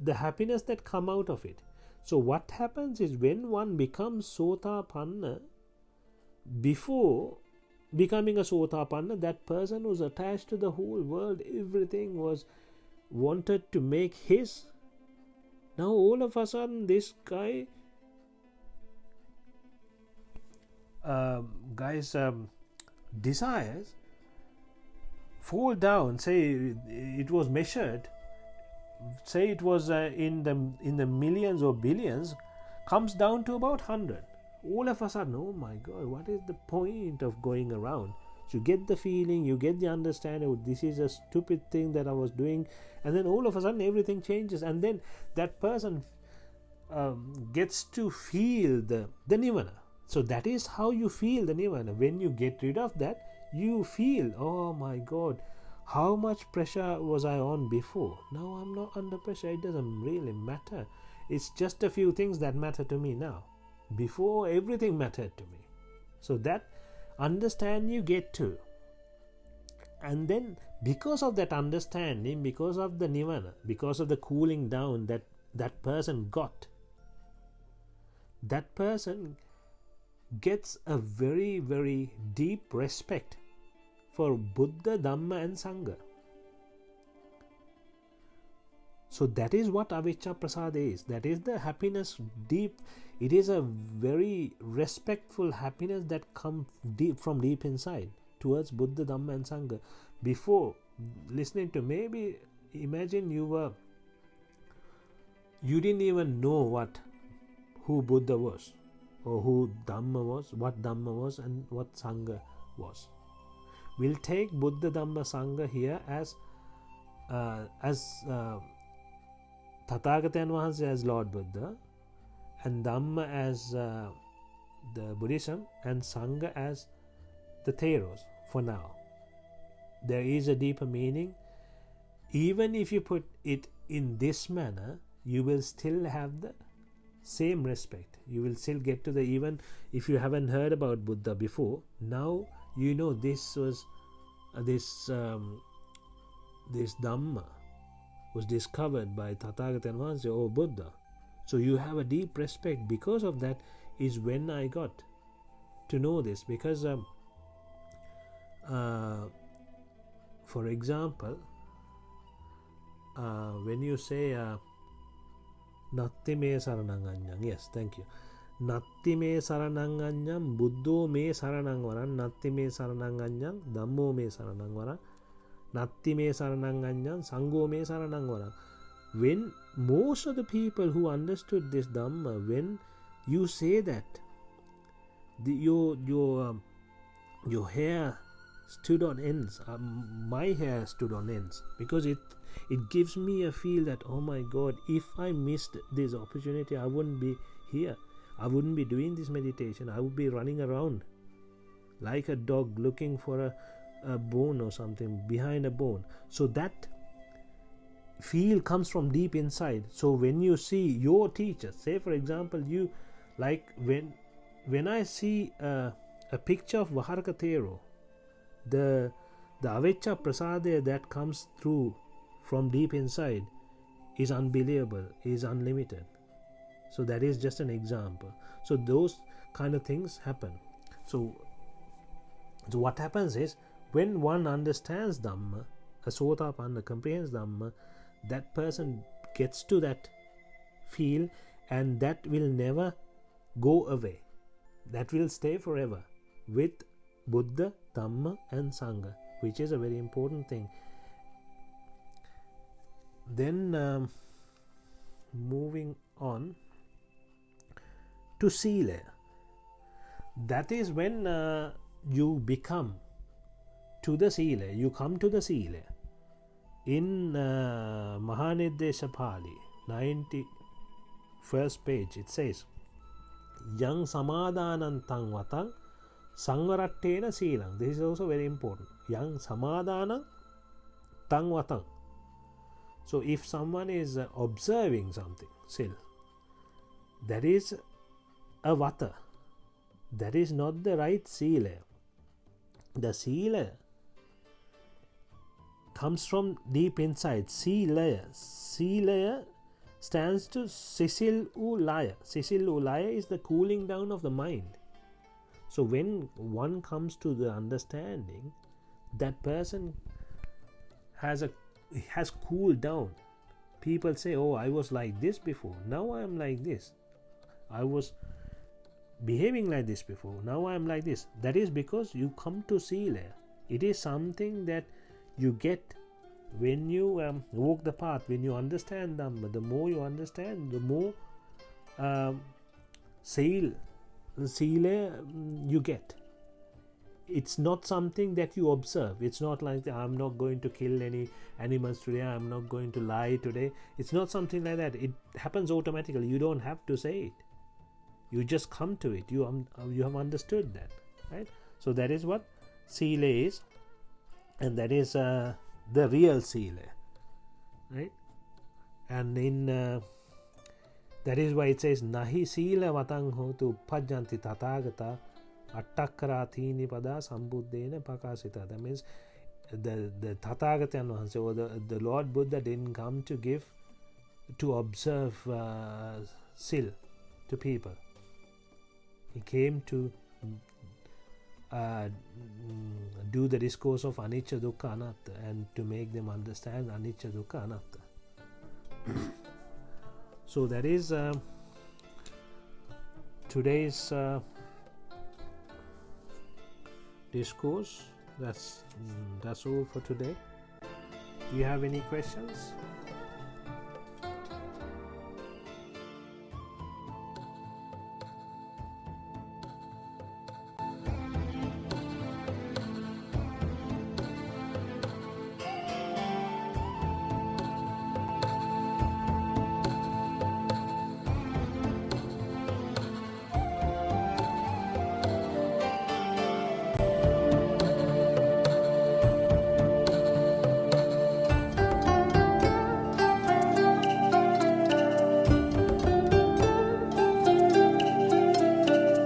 [SPEAKER 1] the happiness that come out of it. So what happens is, when one becomes Sotapanna, before becoming a Sotapanna, that person was attached to the whole world. Everything was wanted to make his. Now all of a sudden this guy's desires fall down. Say it was measured, say it was in the millions or billions, comes down to about 100. All of a sudden, oh my God, what is the point of going around? So you get the feeling, you get the understanding, oh, this is a stupid thing that I was doing, and then all of a sudden everything changes, and then that person gets to feel the Nibbhana. So that is how you feel the Nibbhana. When you get rid of that, you feel, oh my God, how much pressure was I on before? Now I'm not under pressure. It doesn't really matter. It's just a few things that matter to me now. Before, everything mattered to me. So that understanding you get to. And then because of that understanding, because of the Nibbhana, because of the cooling down that person got, that person gets a very, very deep respect for Buddha, Dhamma and Sangha. So that is what avijja prasada is. That is the happiness deep. It is a very respectful happiness that comes deep from deep inside towards Buddha, Dhamma and Sangha. Before listening to, maybe imagine you didn't even know who Buddha was, or who Dhamma was, what Dhamma was and what Sangha was. We'll take Buddha, Dhamma, Sangha here as Tathagatayan Vahanse as Lord Buddha, and Dhamma as the Buddhism, and Sangha as the Theros for now. There is a deeper meaning. Even if you put it in this manner, you will still have the same respect. You will still get to the, even if you haven't heard about Buddha before, now you know this was this Dhamma was discovered by Tathagatayan Vahanse or Buddha. So you have a deep respect. Because of that is when I got to know this. Because for example, when you say Natti me saranang anyang, yes, thank you. Natti me saranang anyang, Buddho me saranang varang, Natti me saranang anyang, Dhammo me saranang varang, Natti me saranang anyang, Sangho me saranang varang. When most of the people who understood this Dhamma, when you say that, your hair stood on ends. My hair stood on ends, because it gives me a feel that, oh my God, if I missed this opportunity, I wouldn't be here. I wouldn't be doing this meditation. I would be running around like a dog looking for a bone or something, behind a bone. So that feel comes from deep inside. So when you see your teacher, say for example, you like when I see a picture of Vaharka Thero, the avijja prasada that comes through from deep inside is unbelievable, is unlimited. So that is just an example. So those kind of things happen. So what happens is, when one understands Dhamma, a Sotapanna comprehends Dhamma, that person gets to that feel, and that will never go away. That will stay forever with Buddha, Dhamma and Sangha, which is a very important thing. Then moving on to Sila. That is when you become to the Sila, you come to the Sila. In Mahanidesha Pali, 91st page, it says, Yang samadhanam tang vatang sangvarattena silang. This is also very important. Yang samadhanam tang vatang. So if someone is observing something still, that is a vata. That is not the right sila. The sila comes from deep inside. Sila stands to sisil ulaya. Sisil ulaya is the cooling down of the mind. So when one comes to the understanding, that person has cooled down. People say, oh, I was like this before, now I am like this. I was behaving like this before, now I am like this. That is because you come to sila. It is something that you get when you walk the path, when you understand Dhamma. The more you understand, the more sila you get. It's not something that you observe. It's not like I'm not going to kill any animals today, I'm not going to lie today. It's not something like that. It happens automatically. You don't have to say it. You just come to it. You have understood that, right? So that is what sila is, and that is the real sila, right? And in that is why it says nahi sila vatang hotu uppajjanti tathagata attakkarathini pada sambuddhena pakasita. That means the Tathagatan Vahanse, or the Lord Buddha, didn't come to observe sil to people. He came to do the discourse of Anichcha, Dukkha, Anatta, and to make them understand Anichcha, Dukkha, Anatta. So that is today's discourse. That's all for today. Do you have any questions?